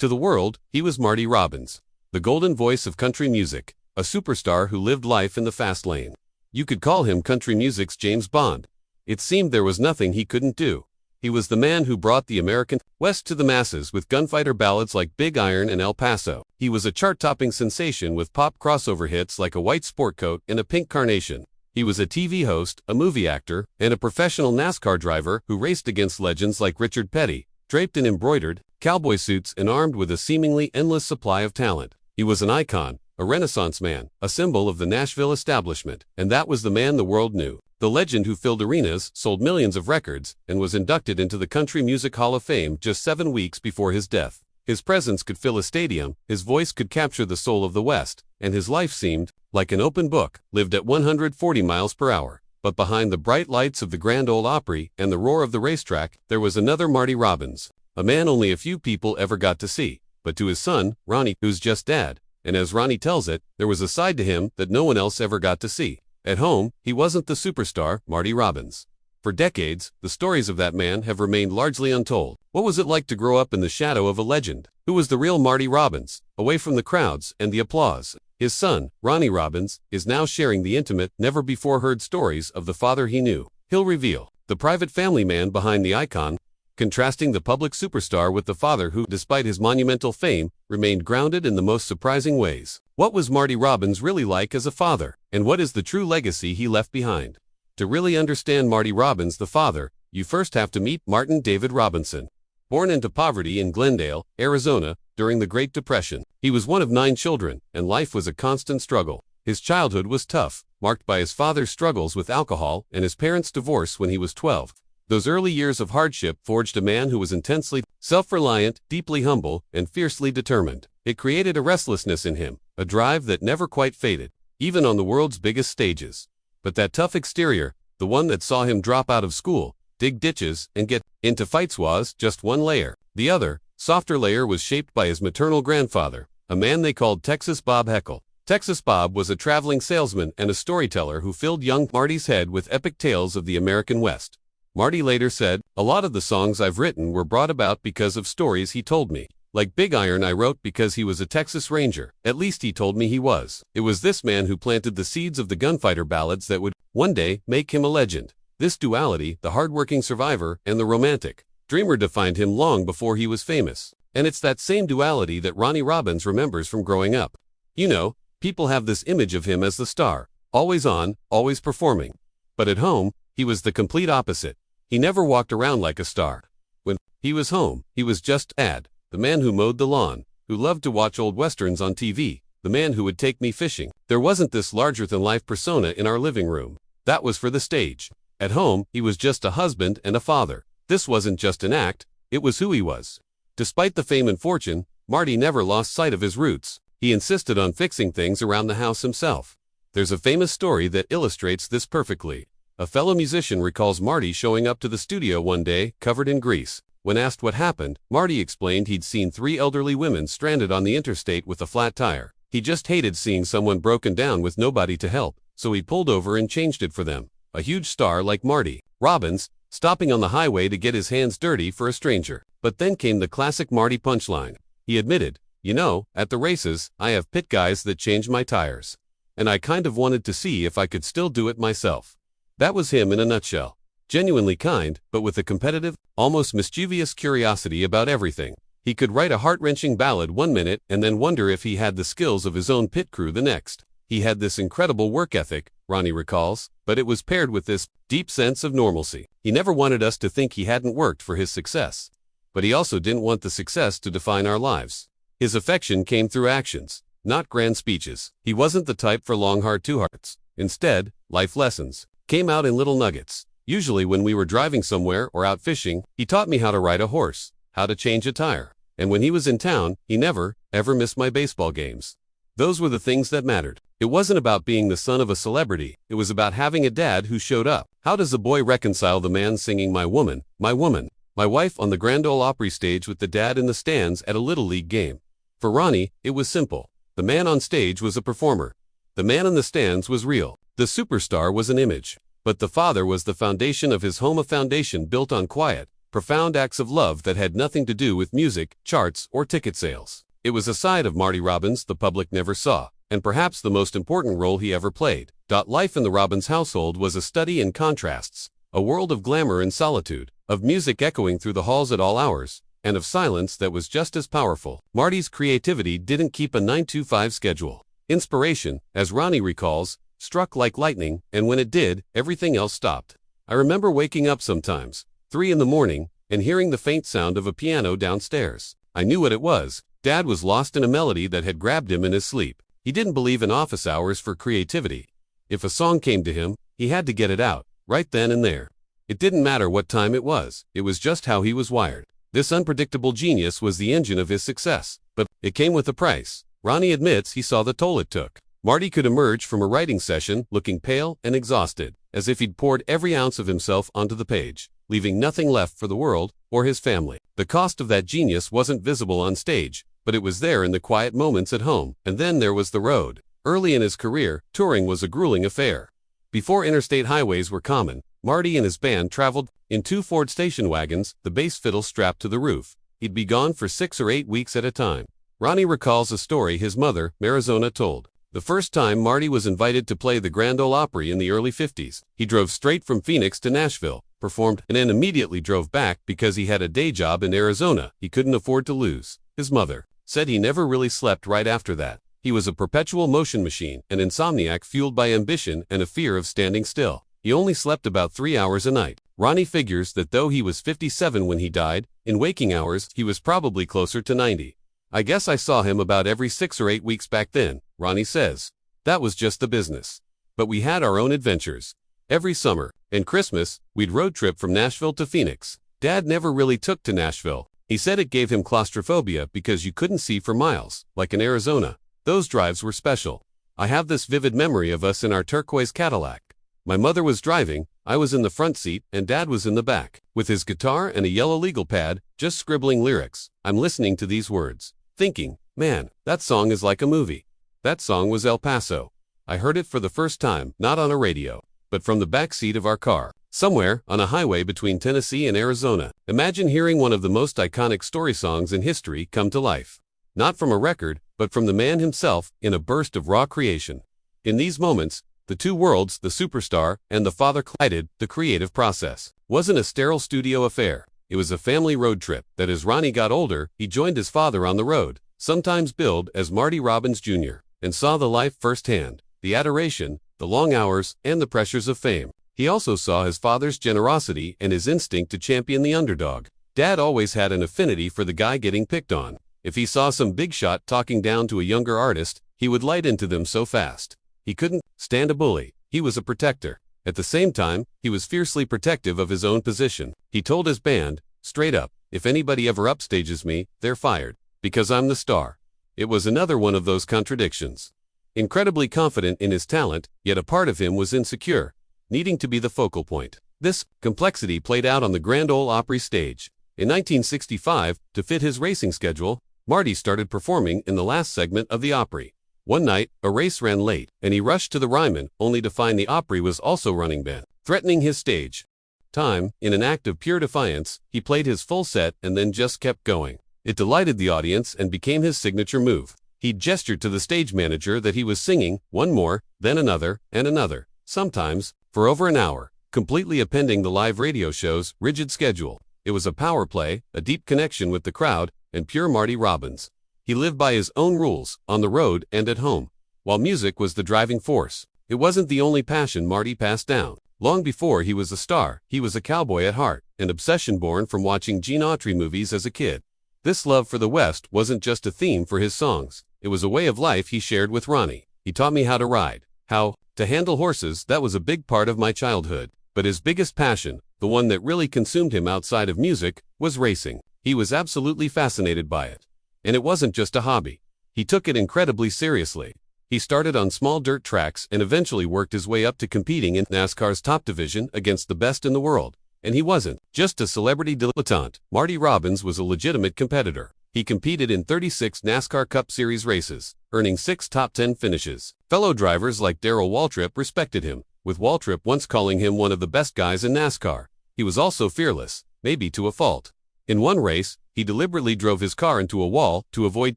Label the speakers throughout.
Speaker 1: To the world, he was Marty Robbins, the golden voice of country music, a superstar who lived life in the fast lane. You could call him country music's James Bond. It seemed there was nothing he couldn't do. He was the man who brought the American West to the masses with gunfighter ballads like Big Iron and El Paso. He was a chart-topping sensation with pop crossover hits like A White Sport Coat and A Pink Carnation. He was a TV host, a movie actor, and a professional NASCAR driver who raced against legends like Richard Petty, draped in embroidered cowboy suits and armed with a seemingly endless supply of talent. He was an icon, a Renaissance man, a symbol of the Nashville establishment, and that was the man the world knew. The legend who filled arenas, sold millions of records, and was inducted into the Country Music Hall of Fame just 7 weeks before his death. His presence could fill a stadium, his voice could capture the soul of the West, and his life seemed like an open book, lived at 140 miles per hour. But behind the bright lights of the Grand Ole Opry and the roar of the racetrack, there was another Marty Robbins, a man only a few people ever got to see. But to his son, Ronny, who's just dad, and as Ronny tells it, there was a side to him that no one else ever got to see. At home, he wasn't the superstar, Marty Robbins. For decades, the stories of that man have remained largely untold. What was it like to grow up in the shadow of a legend? Who was the real Marty Robbins, away from the crowds and the applause? His son, Ronny Robbins, is now sharing the intimate, never-before-heard stories of the father he knew. He'll reveal the private family man behind the icon, contrasting the public superstar with the father who, despite his monumental fame, remained grounded in the most surprising ways. What was Marty Robbins really like as a father, and what is the true legacy he left behind? To really understand Marty Robbins the father, you first have to meet Martin David Robinson. Born into poverty in Glendale, Arizona, during the Great Depression, he was one of 9 children, and life was a constant struggle. His childhood was tough, marked by his father's struggles with alcohol and his parents' divorce when he was 12. Those early years of hardship forged a man who was intensely self-reliant, deeply humble, and fiercely determined. It created a restlessness in him, a drive that never quite faded, even on the world's biggest stages. But that tough exterior, the one that saw him drop out of school, dig ditches, and get into fights was just one layer. The other, softer layer was shaped by his maternal grandfather, a man they called Texas Bob Heckle. Texas Bob was a traveling salesman and a storyteller who filled young Marty's head with epic tales of the American West. Marty later said, "A lot of the songs I've written were brought about because of stories he told me. Like Big Iron I wrote because he was a Texas Ranger. At least he told me he was." It was this man who planted the seeds of the gunfighter ballads that would, one day, make him a legend. This duality, the hardworking survivor and the romantic dreamer, defined him long before he was famous. And it's that same duality that Ronny Robbins remembers from growing up. You know, people have this image of him as the star, always on, always performing. But at home, he was the complete opposite. He never walked around like a star. When he was home, he was just Dad, the man who mowed the lawn, who loved to watch old westerns on TV, the man who would take me fishing. There wasn't this larger-than-life persona in our living room. That was for the stage. At home, he was just a husband and a father. This wasn't just an act, it was who he was. Despite the fame and fortune, Marty never lost sight of his roots. He insisted on fixing things around the house himself. There's a famous story that illustrates this perfectly. A fellow musician recalls Marty showing up to the studio one day, covered in grease. When asked what happened, Marty explained he'd seen 3 elderly women stranded on the interstate with a flat tire. He just hated seeing someone broken down with nobody to help, so he pulled over and changed it for them. A huge star like Marty Robbins, stopping on the highway to get his hands dirty for a stranger. But then came the classic Marty punchline. He admitted, "You know, at the races, I have pit guys that change my tires. And I kind of wanted to see if I could still do it myself." That was him in a nutshell. Genuinely kind, but with a competitive, almost mischievous curiosity about everything. He could write a heart-wrenching ballad one minute and then wonder if he had the skills of his own pit crew the next. He had this incredible work ethic, Ronny recalls, but it was paired with this deep sense of normalcy. He never wanted us to think he hadn't worked for his success. But he also didn't want the success to define our lives. His affection came through actions, not grand speeches. He wasn't the type for long heart-to-hearts. Instead, life lessons came out in little nuggets. Usually when we were driving somewhere or out fishing, he taught me how to ride a horse, how to change a tire. And when he was in town, he never, ever missed my baseball games. Those were the things that mattered. It wasn't about being the son of a celebrity. It was about having a dad who showed up. How does a boy reconcile the man singing my woman, my wife on the Grand Ole Opry stage with the dad in the stands at a Little League game? For Ronny, it was simple. The man on stage was a performer. The man in the stands was real. The superstar was an image. But the father was the foundation of his home, a foundation built on quiet, profound acts of love that had nothing to do with music, charts, or ticket sales. It was a side of Marty Robbins the public never saw, and perhaps the most important role he ever played. Life in the Robbins household was a study in contrasts, a world of glamour and solitude, of music echoing through the halls at all hours, and of silence that was just as powerful. Marty's creativity didn't keep a 9-to-5 schedule. Inspiration, as Ronny recalls, struck like lightning, and when it did, everything else stopped. I remember waking up sometimes, 3 in the morning, and hearing the faint sound of a piano downstairs. I knew what it was. Dad was lost in a melody that had grabbed him in his sleep. He didn't believe in office hours for creativity. If a song came to him, he had to get it out, right then and there. It didn't matter what time it was just how he was wired. This unpredictable genius was the engine of his success, but it came with a price. Ronny admits he saw the toll it took. Marty could emerge from a writing session looking pale and exhausted, as if he'd poured every ounce of himself onto the page, leaving nothing left for the world or his family. The cost of that genius wasn't visible on stage, but it was there in the quiet moments at home. And then there was the road. Early in his career, touring was a grueling affair. Before interstate highways were common, Marty and his band traveled in 2 Ford station wagons, the bass fiddle strapped to the roof. He'd be gone for 6 or 8 weeks at a time. Ronny recalls a story his mother, Arizona, told. The first time Marty was invited to play the Grand Ole Opry in the early 50s, he drove straight from Phoenix to Nashville, performed, and then immediately drove back because he had a day job in Arizona he couldn't afford to lose. His mother said he never really slept right after that. He was a perpetual motion machine, an insomniac fueled by ambition and a fear of standing still. He only slept about 3 hours a night. Ronny figures that though he was 57 when he died, in waking hours he was probably closer to 90. I guess I saw him about every 6 or 8 weeks back then, Ronny says. That was just the business. But we had our own adventures. Every summer and Christmas, we'd road trip from Nashville to Phoenix. Dad never really took to Nashville. He said it gave him claustrophobia because you couldn't see for miles, like in Arizona. Those drives were special. I have this vivid memory of us in our turquoise Cadillac. My mother was driving, I was in the front seat, and Dad was in the back, with his guitar and a yellow legal pad, just scribbling lyrics. I'm listening to these words, thinking, man, that song is like a movie. That song was El Paso. I heard it for the first time, not on a radio, but from the back seat of our car, somewhere on a highway between Tennessee and Arizona. Imagine hearing one of the most iconic story songs in history come to life. Not from a record, but from the man himself, in a burst of raw creation. In these moments, the two worlds, the superstar and the father, collided. The creative process wasn't a sterile studio affair. It was a family road trip that as Ronny got older, he joined his father on the road, sometimes billed as Marty Robbins Jr., and saw the life firsthand, the adoration, the long hours, and the pressures of fame. He also saw his father's generosity and his instinct to champion the underdog. Dad always had an affinity for the guy getting picked on. If he saw some big shot talking down to a younger artist, he would light into them so fast. He couldn't stand a bully. He was a protector. At the same time, he was fiercely protective of his own position. He told his band, straight up, if anybody ever upstages me, they're fired. Because I'm the star. It was another one of those contradictions. Incredibly confident in his talent, yet a part of him was insecure, needing to be the focal point. This complexity played out on the Grand Ole Opry stage. In 1965, to fit his racing schedule, Marty started performing in the last segment of the Opry. One night, a race ran late, and he rushed to the Ryman, only to find the Opry was also running Ben, threatening his stage time. In an act of pure defiance, he played his full set and then just kept going. It delighted the audience and became his signature move. He gestured to the stage manager that he was singing one more, then another, and another, sometimes for over an hour, completely appending the live radio show's rigid schedule. It was a power play, a deep connection with the crowd, and pure Marty Robbins. He lived by his own rules, on the road and at home, while music was the driving force. It wasn't the only passion Marty passed down. Long before he was a star, he was a cowboy at heart, an obsession born from watching Gene Autry movies as a kid. This love for the West wasn't just a theme for his songs. It was a way of life he shared with Ronny. He taught me how to ride, how to handle horses. That was a big part of my childhood. But his biggest passion, the one that really consumed him outside of music, was racing. He was absolutely fascinated by it. And it wasn't just a hobby. He took it incredibly seriously. He started on small dirt tracks and eventually worked his way up to competing in NASCAR's top division against the best in the world. And he wasn't just a celebrity dilettante. Marty Robbins was a legitimate competitor. He competed in 36 NASCAR Cup Series races, earning 6 top 10 finishes. Fellow drivers like Darrell Waltrip respected him, with Waltrip once calling him one of the best guys in NASCAR. He was also fearless. maybe to a fault. In one race, he deliberately drove his car into a wall to avoid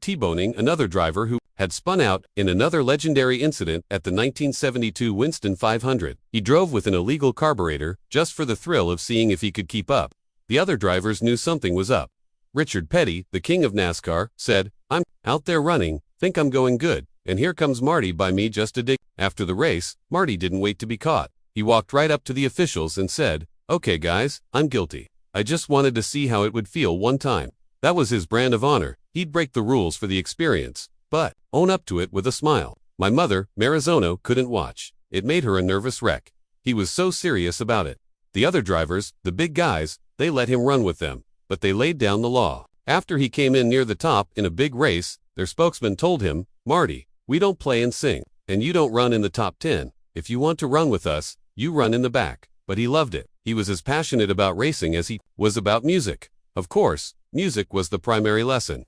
Speaker 1: T-boning another driver who had spun out. In another legendary incident at the 1972 Winston 500, he drove with an illegal carburetor just for the thrill of seeing if he could keep up. The other drivers knew something was up. Richard Petty, the king of NASCAR, said, "I'm out there running, think I'm going good, and here comes Marty by me just a dig." After the race, Marty didn't wait to be caught. He walked right up to the officials and said, "Okay guys, I'm guilty. I just wanted to see how it would feel one time." That was his brand of honor. He'd break the rules for the experience, but own up to it with a smile. My mother, Marizono, couldn't watch. It made her a nervous wreck. He was so serious about it. The other drivers, the big guys, they let him run with them, but they laid down the law. After he came in near the top in a big race, their spokesman told him, "Marty, we don't play and sing, and you don't run in the top 10. If you want to run with us, you run in the back." But he loved it. He was as passionate about racing as he was about music. Of course, music was the primary lesson.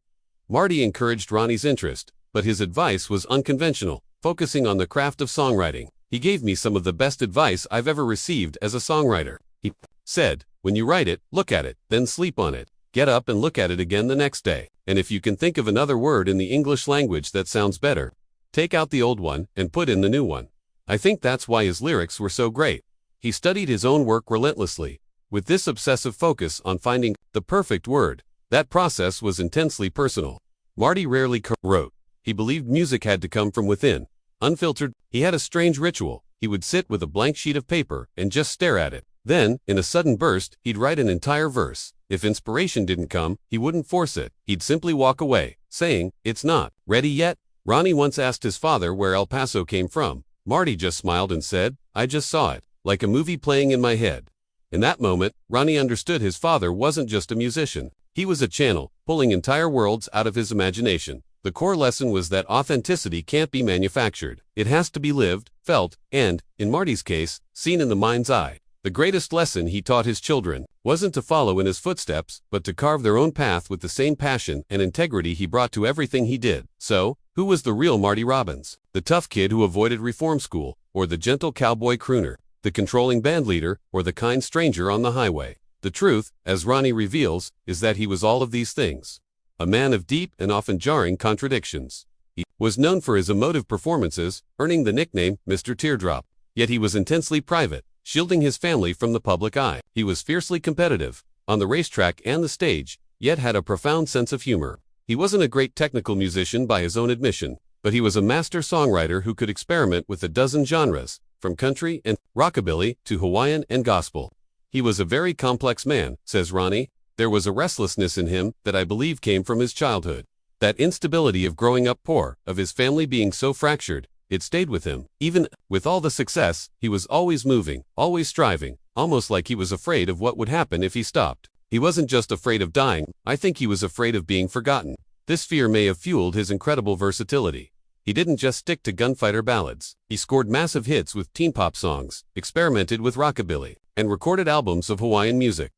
Speaker 1: Marty encouraged Ronny's interest, but his advice was unconventional, focusing on the craft of songwriting. "He gave me some of the best advice I've ever received as a songwriter." He said, "When you write it, look at it, then sleep on it. Get up and look at it again the next day. And if you can think of another word in the English language that sounds better, take out the old one and put in the new one." I think that's why his lyrics were so great. He studied his own work relentlessly, with this obsessive focus on finding the perfect word. That process was intensely personal. Marty rarely wrote. He believed music had to come from within, unfiltered. He had a strange ritual. He would sit with a blank sheet of paper and just stare at it. Then, in a sudden burst, he'd write an entire verse. If inspiration didn't come, he wouldn't force it. He'd simply walk away, saying, "It's not ready yet." Ronny once asked his father where El Paso came from. Marty just smiled and said, "I just saw it, like a movie playing in my head." In that moment, Ronny understood his father wasn't just a musician. He was a channel, pulling entire worlds out of his imagination. The core lesson was that authenticity can't be manufactured. It has to be lived, felt, and, in Marty's case, seen in the mind's eye. The greatest lesson he taught his children wasn't to follow in his footsteps, but to carve their own path with the same passion and integrity he brought to everything he did. So, who was the real Marty Robbins? The tough kid who avoided reform school, or the gentle cowboy crooner? The controlling bandleader, or the kind stranger on the highway? The truth, as Ronny reveals, is that he was all of these things. A man of deep and often jarring contradictions. He was known for his emotive performances, earning the nickname Mr. Teardrop. Yet he was intensely private, shielding his family from the public eye. He was fiercely competitive, on the racetrack and the stage, yet had a profound sense of humor. He wasn't a great technical musician by his own admission, but he was a master songwriter who could experiment with a dozen genres, from country and rockabilly to Hawaiian and gospel. He was a very complex man, says Ronny. There was a restlessness in him that I believe came from his childhood. That instability of growing up poor, of his family being so fractured, it stayed with him. Even with all the success, he was always moving, always striving, almost like he was afraid of what would happen if he stopped. He wasn't just afraid of dying, I think he was afraid of being forgotten. This fear may have fueled his incredible versatility. He didn't just stick to gunfighter ballads. He scored massive hits with teen pop songs, experimented with rockabilly, and recorded albums of Hawaiian music.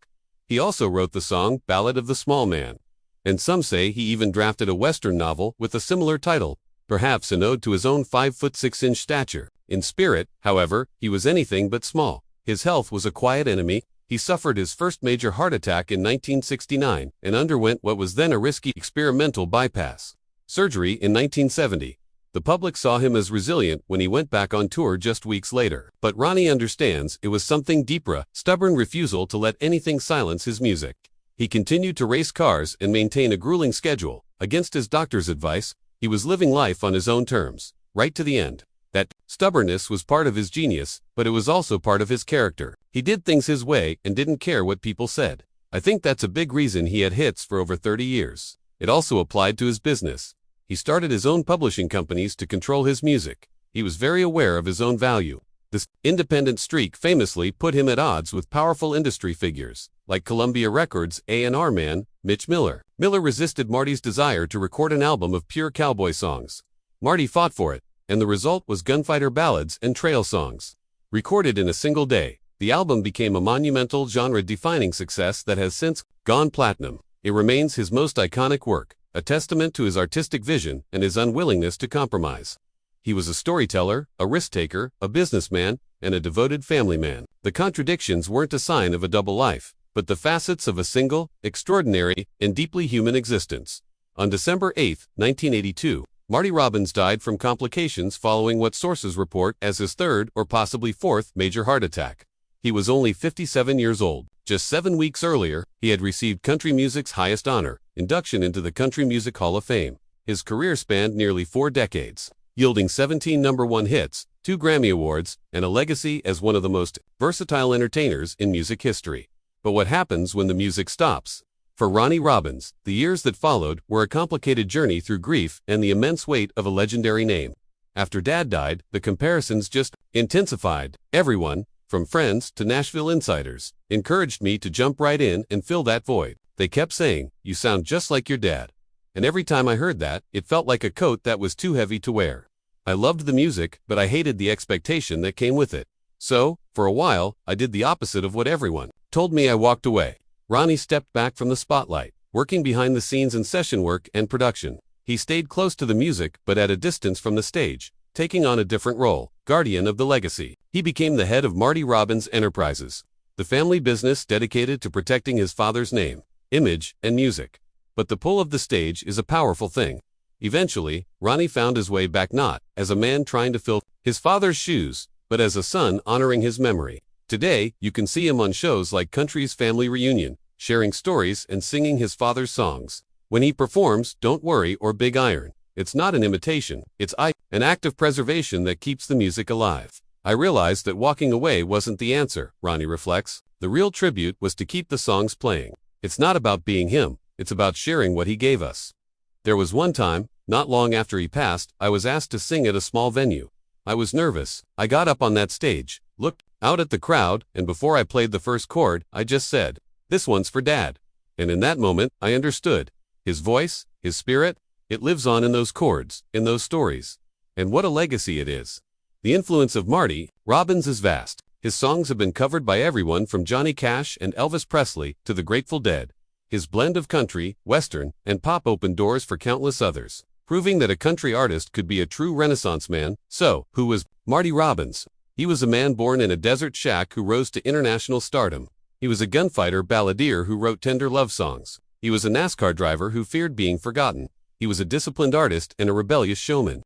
Speaker 1: He also wrote the song Ballad of the Small Man. And some say he even drafted a Western novel with a similar title, perhaps an ode to his own 5'6" stature. In spirit, however, he was anything but small. His health was a quiet enemy. He suffered his first major heart attack in 1969 and underwent what was then a risky experimental bypass surgery in 1970. The public saw him as resilient when he went back on tour just weeks later. But Ronny understands it was something deeper, stubborn refusal to let anything silence his music. He continued to race cars and maintain a grueling schedule. Against his doctor's advice, he was living life on his own terms, right to the end. That stubbornness was part of his genius, but it was also part of his character. He did things his way and didn't care what people said. I think that's a big reason he had hits for over 30 years. It also applied to his business. He started his own publishing companies to control his music. He was very aware of his own value. This independent streak famously put him at odds with powerful industry figures, like Columbia Records' A&R man, Mitch Miller. Miller resisted Marty's desire to record an album of pure cowboy songs. Marty fought for it, and the result was gunfighter ballads and trail songs. Recorded in a single day, the album became a monumental genre-defining success that has since gone platinum. It remains his most iconic work, a testament to his artistic vision and his unwillingness to compromise. He was a storyteller, a risk-taker, a businessman, and a devoted family man. The Contradictions weren't a sign of a double life, but the facets of a single, extraordinary, and deeply human existence. On December 8, 1982, Marty Robbins died from complications following what sources report as his third or possibly fourth major heart attack. He was only 57 years old. Just 7 weeks earlier, he had received country music's highest honor, induction into the Country Music Hall of Fame. His career spanned nearly 4 decades, yielding 17 #1 hits, 2 Grammy Awards, and a legacy as one of the most versatile entertainers in music history. But what happens when the music stops? For Ronny Robbins, the years that followed were a complicated journey through grief and the immense weight of a legendary name. After Dad died, the comparisons just intensified. Everyone, from friends to Nashville insiders, encouraged me to jump right in and fill that void. They kept saying, "You sound just like your dad." And every time I heard that, it felt like a coat that was too heavy to wear. I loved the music, but I hated the expectation that came with it. So, for a while, I did the opposite of what everyone told me. I walked away. Ronny stepped back from the spotlight, working behind the scenes in session work and production. He stayed close to the music but at a distance from the stage, taking on a different role, guardian of the legacy. He became the head of Marty Robbins Enterprises, the family business dedicated to protecting his father's name, image, and music. But the pull of the stage is a powerful thing. Eventually, Ronny found his way back not as a man trying to fill his father's shoes, but as a son honoring his memory. Today, you can see him on shows like Country's Family Reunion, sharing stories and singing his father's songs. When he performs Don't Worry or Big Iron, it's not an imitation, it's an act of preservation that keeps the music alive. I realized that walking away wasn't the answer, Ronny reflects. The real tribute was to keep the songs playing. It's not about being him, it's about sharing what he gave us. There was one time, not long after he passed, I was asked to sing at a small venue. I was nervous. I got up on that stage, looked out at the crowd, and before I played the first chord, I just said, "This one's for Dad." And in that moment, I understood. His voice, his spirit, it lives on in those chords, in those stories. And what a legacy it is. The influence of Marty Robbins is vast. His songs have been covered by everyone from Johnny Cash and Elvis Presley to the Grateful Dead. His blend of country, western, and pop opened doors for countless others, proving that a country artist could be a true Renaissance man. So, who was Marty Robbins? He was a man born in a desert shack who rose to international stardom. He was a gunfighter balladeer who wrote tender love songs. He was a NASCAR driver who feared being forgotten. He was a disciplined artist and a rebellious showman.